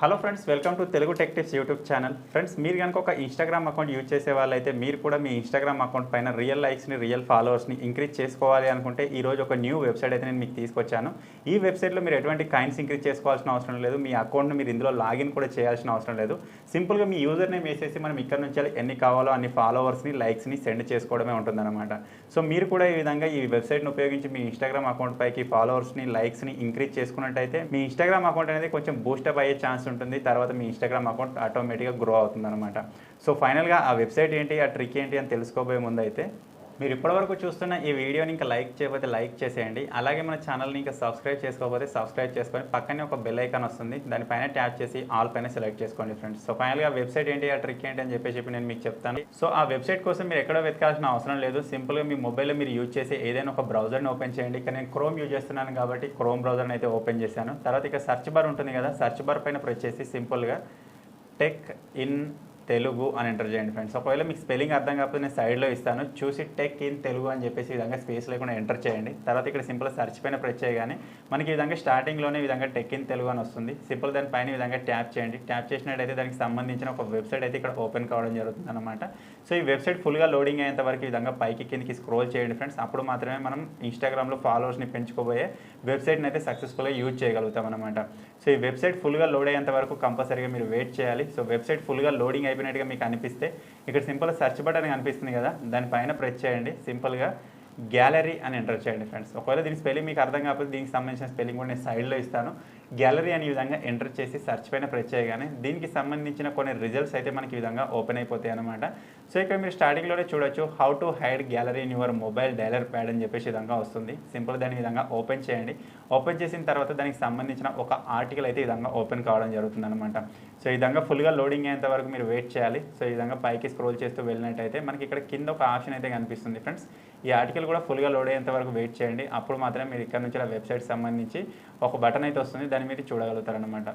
Hello friends, welcome to Telugu tech tips YouTube channel. Friends, మీరు కనుక ఒక ఇన్స్టాగ్రామ్ అకౌంట్ యూజ్ చేసే వాళ్ళైతే మీరు కూడా మీ ఇన్స్టాగ్రామ్ అకౌంట్ పైన రియల్ లైక్స్ని, రియల్ ఫాలోవర్స్ని ఇంక్రీజ్ చేసుకోవాలి అనుకుంటే ఈరోజు ఒక న్యూ వెబ్సైట్ అయితే నేను మీకు తీసుకొచ్చాను. ఈ వెబ్సైట్లో మీరు ఎటువంటి కాయిన్స్ ఇంక్రీజ్ చేసుకోవాల్సిన అవసరం లేదు. మీ అకౌంట్ని మీరు ఇందులో లాగిన్ కూడా చేయాల్సిన అవసరం లేదు. సింపుల్గా మీ యూజర్ నేమ్ వేసేసి మనం ఇక్కడ నుంచి ఎన్ని కావాలో అన్ని ఫాలోవర్స్ని, లైక్స్ని సెండ్ చేసుకోవడమే ఉంటుందన్నమాట. సో మీరు కూడా ఈ విధంగా ఈ వెబ్సైట్ని ఉపయోగించి మీ ఇన్స్టాగ్రామ్ అకౌంట్ పైకి ఫాలోవర్స్ని, లైక్స్ని ఇంక్రీజ్ చేసుకున్నట్టయితే మీ ఇన్స్టాగ్రామ్ అకౌంట్ అనేది కొంచెం బూస్టప్ అయ్యే ఛాన్స్ ఉంటుంది. తర్వాత మీ ఇన్స్టాగ్రామ్ అకౌంట్ ఆటోమేటిక్గా గ్రో అవుతుంది అనమాట. సో ఫైనల్గా ఆ వెబ్సైట్ ఏంటి, ఆ ట్రిక్ ఏంటి అని తెలుసుకోబోయే ముందు అయితే మీరు ఇప్పటివరకు చూస్తున్న ఈ వీడియోని ఇంకా లైక్ చేయకపోతే లైక్ చేసేయండి. అలాగే మన ఛానల్ని ఇంకా సబ్స్క్రైబ్ చేసుకోకపోతే సబ్స్క్రైబ్ చేసుకొని పక్కనే ఒక బెల్ ఐకాన్ వస్తుంది, దానిపైన ట్యాప్ చేసి ఆల్ పైన సెలెక్ట్ చేసుకోండి ఫ్రెండ్స్. సో ఫైనల్గా వెబ్సైట్ ఏంటి, ఆ ట్రిక్ ఏంటి అని చెప్పి నేను మీకు చెప్తాను. సో ఆ వెబ్సైట్ కోసం మీరు ఎక్కడో వెతకాల్సిన అవసరం లేదు. సింపుల్గా మీ మొబైల్లో మీరు యూజ్ చేసే ఏదైనా ఒక బ్రౌజర్ని ఓపెన్ చేయండి. ఇక్కడ నేను క్రోమ్ యూజ్ చేస్తున్నాను కాబట్టి క్రోమ్ బ్రౌజర్ని అయితే ఓపెన్ చేశాను. తర్వాత ఇక సెర్చ్ బార్ ఉంటుంది కదా, సెర్చ్ బార్ పైన ప్రెస్ చేసి సింపుల్గా టెక్ ఇన్ తెలుగు అని ఎంటర్ చేయండి ఫ్రెండ్స్. ఒకవేళ మీకు స్పెల్లింగ్ అర్థం కాకపోతే నేను సైడ్లో ఇస్తాను, చూసి టెక్ ఇన్ తెలుగు అని చెప్పేసి ఈ విధంగా స్పేస్ లేకుండా ఎంటర్ చేయండి. తర్వాత ఇక్కడ సింపుల్ సెర్చ్ పైన ప్రెస్ చేయగానే మనకి ఈ విధంగా స్టార్టింగ్లోనే ఈ విధంగా టెక్ ఇన్ తెలుగు అని వస్తుంది. సింపుల్ దానిపైన ఈ విధంగా ట్యాప్ చేయండి. ట్యాప్ చేసినట్టయితే దానికి సంబంధించిన ఒక వెబ్సైట్ అయితే ఇక్కడ ఓపెన్ కావడం జరుగుతుంది అనమాట. సో ఈ వెబ్సైట్ ఫుల్గా లోడింగ్ అయ్యేంత వరకు ఈ విధంగా పైకి కిందకి స్క్రోల్ చేయండి ఫ్రెండ్స్. అప్పుడు మాత్రమే మనం ఇన్స్టాగ్రామ్లో ఫాలోవర్స్ని పెంచుకోబోయే వెబ్సైట్ని అయితే సక్సెస్ఫుల్గా యూజ్ చేయగలుగుతాం అనమాట. సో ఈ వెబ్సైట్ ఫుల్గా లోడ్ అయ్యేంత వరకు కంపల్సరీగా మీరు వెయిట్ చేయాలి. సో వెబ్సైట్ ఫుల్గా లోడింగ్ అయిపోయినట్టుగా మీకు అనిపిస్తే ఇక్కడ సింపుల్గా సెర్చ్ బటన్ కనిపిస్తుంది కదా, దానిపైన ప్రెస్ చేయండి. సింపుల్గా గ్యాలరీ అని ఎంటర్ చేయండి ఫ్రెండ్స్. ఒకవేళ దీని స్పెల్లింగ్ మీకు అర్థం కాకపోతే దీనికి సంబంధించిన స్పెల్లింగ్ కూడా నేను సైడ్లో ఇస్తాను. గ్యాలరీ అని ఈ విధంగా ఎంటర్ చేసి సెర్చ్ పైన ప్రెస్ చేయగానే దీనికి సంబంధించిన కొన్ని రిజల్ట్స్ అయితే మనకి ఈ విధంగా ఓపెన్ అయిపోతాయి అనమాట. సో ఇక్కడ మీరు స్టార్టింగ్లోనే చూడొచ్చు, how to hide gallery in your mobile dialler pad అని చెప్పేసి విధంగా వస్తుంది. సింపుల్ దాని విధంగా ఓపెన్ చేయండి. ఓపెన్ చేసిన తర్వాత దానికి సంబంధించిన ఒక ఆర్టికల్ అయితే ఈ విధంగా ఓపెన్ కావడం జరుగుతుంది అనమాట. సో ఈ విధంగా ఫుల్గా లోడింగ్ అయ్యేంత వరకు మీరు వెయిట్ చేయాలి. సో ఈ విధంగా పైకి స్క్రోల్ చేస్తూ వెళ్ళినట్టయితే మనకి ఇక్కడ కింద ఒక ఆప్షన్ అయితే కనిపిస్తుంది ఫ్రెండ్స్. ఈ ఆర్టికల్ కూడా ఫుల్గా లోడ్ అయ్యేంత వరకు వెయిట్ చేయండి. అప్పుడు మాత్రమే మీరు ఇక్కడ నుంచి ఆ వెబ్సైట్ సంబంధించి ఒక బటన్ అయితే వస్తుంది, దాని మీద చూడగలుగుతారనమాట.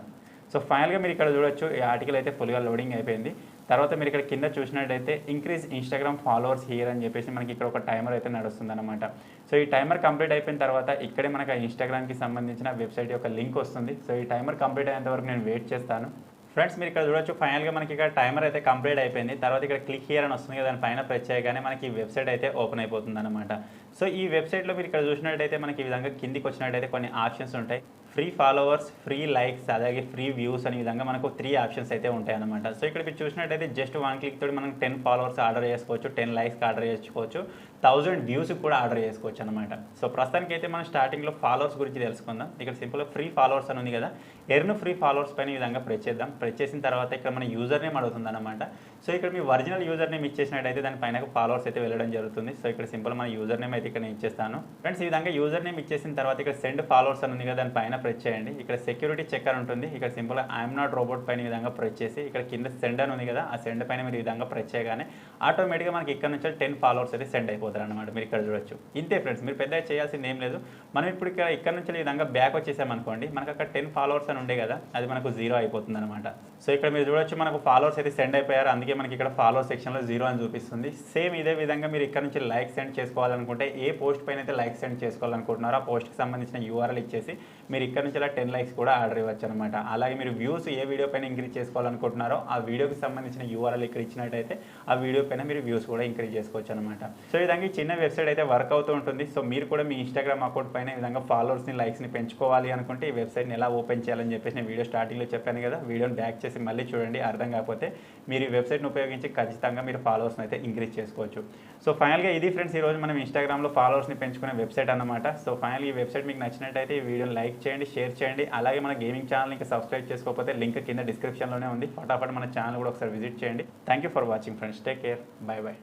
సో ఫైనల్గా మీరు ఇక్కడ చూడొచ్చు, ఈ ఆర్టికల్ అయితే ఫుల్గా లోడింగ్ అయిపోయింది. తర్వాత మీరు ఇక్కడ కింద చూసినట్టయితే ఇంక్రీజ్ ఇన్స్టాగ్రామ్ ఫాలోవర్స్ హియర్ అని చెప్పేసి మనకి ఇక్కడ ఒక టైమర్ అయితే నడుస్తుంది అనమాట. సో ఈ టైమర్ కంప్లీట్ అయిపోయిన తర్వాత ఇక్కడే మనకు ఇన్స్టాగ్రామ్కి సంబంధించిన వెబ్సైట్ యొక్క లింక్ వస్తుంది. సో ఈ టైమర్ కంప్లీట్ అయ్యేంత వరకు నేను వెయిట్ చేస్తాను ఫ్రెండ్స్. మీరు ఇక్కడ చూడొచ్చు, ఫైనల్గా మనకి ఇక్కడ టైమర్ అయితే కంప్లీట్ అయిపోయింది. తర్వాత ఇక్కడ క్లిక్ హియర్ అని వస్తుంది కదా, దానిపైన ప్రెస్ చేయగానే మనకి ఈ వెబ్సైట్ అయితే ఓపెన్ అయిపోతుంది అనమాట. సో ఈ వెబ్సైట్లో మీరు ఇక్కడ చూసినట్టయితే మనకి ఈ విధంగా కిందికి వచ్చినట్టయితే కొన్ని ఆప్షన్స్ ఉంటాయి. ఫ్రీ ఫాలోవర్స్, ఫ్రీ లైక్స్, అలాగే ఫ్రీ వ్యూస్ అనే విధంగా మనకు 3 ఆప్షన్స్ అయితే ఉంటాయి అనమాట. సో ఇక్కడ మీరు చూసినట్టయితే జస్ట్ 1 క్లిక్ తోటి మనం 10 ఫాలోవర్స్ ఆర్డర్ చేసుకోవచ్చు, 10 లైక్స్కి ఆర్డర్ చేసుకోవచ్చు, 1000 వ్యూస్కి కూడా ఆర్డర్ చేసుకోవచ్చు అనమాట. సో ప్రస్తుతానికి అయితే మనం స్టార్టింగ్లో ఫాలోవర్స్ గురించి తెలుసుకుందాం. ఇక్కడ సింపుల్గా ఫ్రీ ఫాలోవర్స్ అని ఉంది కదా, ఎర్న్ ఫ్రీ ఫాలోవర్స్ పైన ఈ విధంగా ప్రెస్ చేద్దాం. ప్రెస్ చేసిన తర్వాత ఇక్కడ మన యూజర్ నేమ్ అడుగుతుంది అనమాట. సో ఇక్కడ మీ ఒరిజినల్ యూజర్ నేమ్ ఇచ్చేసినట్టయితే దానిపైన ఫాలోవర్స్ అయితే వెళ్ళడం జరుగుతుంది. సో ఇక్కడ సింపుల్ మన యూజర్ నేమ్ అయితే ఇక్కడ నేను ఇచ్చేస్తాను ఫ్రెండ్స్. ఈ విధంగా యూజర్ నేమ్ ఇచ్చేసిన తర్వాత ఇక్కడ సెండ్ ఫాలోవర్స్ అని ఉంది కదా, దానిపైన ప్రెస్ చేయండి. ఇక్కడ సెక్యూరిటీ చెక్ అని ఉంటుంది. ఇక్కడ సింపుల్గా ఐఎమ్ నాట్ రోబోట్ పైన ఈ విధంగా ప్రెస్ చేసి ఇక్కడ కింద సెండ్ అని ఉంది కదా, ఆ సెండ్ పైన మీరు ఈ విధంగా ప్రెస్ చేయగానే ఆటోమేటిక్గా మనకి ఇక్కడ నుంచి 10 ఫాలోవర్స్ అయితే సెండ్ అయిపోతారు అనమాట. మీరు ఇక్కడ చూడొచ్చు. ఇంతే ఫ్రెండ్స్, మీరు పెద్దగా చేయాల్సింది ఏం లేదు. మనం ఇప్పుడు ఇక్కడ నుంచి ఈ విధంగా బ్యాక్ వచ్చేసామనుకోండి, మనకు అక్కడ 10 ఫాలోవర్స్ అని ఉండే కదా, అది మనకు 0 అయిపోతుంది అనమాట. సో ఇక్కడ మీరు చూడొచ్చు, మనకు ఫాలోవర్స్ అయితే సెండ్ అయిపోయారు, అందుకే మనకి ఇక్కడ ఫాలోవర్ సెక్షన్లో 0 అని చూపిస్తుంది. సేమ్ ఇదే విధంగా మీరు ఇక్కడ నుంచి లైక్ సెండ్ చేసుకోవాలనుకుంటే, ఏ పోస్ట్ పైన అయితే లైక్ సెండ్ చేసుకోవాలనుకుంటున్నారో ఆ పోస్ట్కి సంబంధించిన యూఆర్ఎల్ ఇచ్చేసి మీరు ఇక్కడ నుంచి ఇలా 10 లైక్స్ కూడా ఆర్డర్ ఇవ్వచ్చు అనమాట. అలాగే మీరు వ్యూస్ ఏ వీడియో పైన ఇంక్రీజ్ చేసుకోవాలనుకుంటున్నారో ఆ వీడియోకి సంబంధించిన యూఆర్ఎల్ ఇక్కడ ఇచ్చినట్టయితే ఆ వీడియో పైన మీరు వ్యూస్ కూడా ఇంక్రీజ్ చేసుకోవచ్చు అనమాట. సో ఈ విధంగా ఈ చిన్న వెబ్సైట్ అయితే వర్క్ అవుతూ ఉంటుంది. సో మీరు కూడా మీ ఇన్స్టాగ్రామ్ అకౌంట్ పైన ఈ విధంగా ఫాలోవర్స్ని, లైక్స్ని పెంచుకోవాలి అనుకుంటే ఈ వెబ్సైట్ని ఎలా ఓపెన్ చేయాలని చెప్పేసి నేను వీడియో స్టార్టింగ్లో చెప్పాను కదా, వీడియోని బ్యాక్ చేసి మళ్ళీ చూడండి. అర్థం కాకపోతే మీరు ఈ వెబ్సైట్ని ఉపయోగించి ఖచ్చితంగా మీరు ఫాలోవర్స్ని అయితే ఇంక్రీజ్ చేసుకోవచ్చు. సో ఫైనల్గా ఇది ఫ్రెండ్స్, ఈరోజు మనం ఇన్స్టాగ్రామ్లో ఫాలోవర్స్ని పెంచుకునే వెబ్సైట్ అనమాట. సో ఫైనల్ ఈ వెబ్సైట్ మీకు నచ్చినట్టయితే ఈ వీడియోని లైక్ చేయండి, షేర్ చేయండి. అలాగే మన గేమింగ్ ఛానల్ ఇంకా సబ్స్క్రైబ్ చేసుకోకపోతే లింక్ కింద డిస్క్రిప్షన్లోనే ఉంది, ఫటాఫట్ మన ఛానల్ కూడా ఒకసారి విజిట్ చేయండి. Thank you for watching friends. Take care, by by.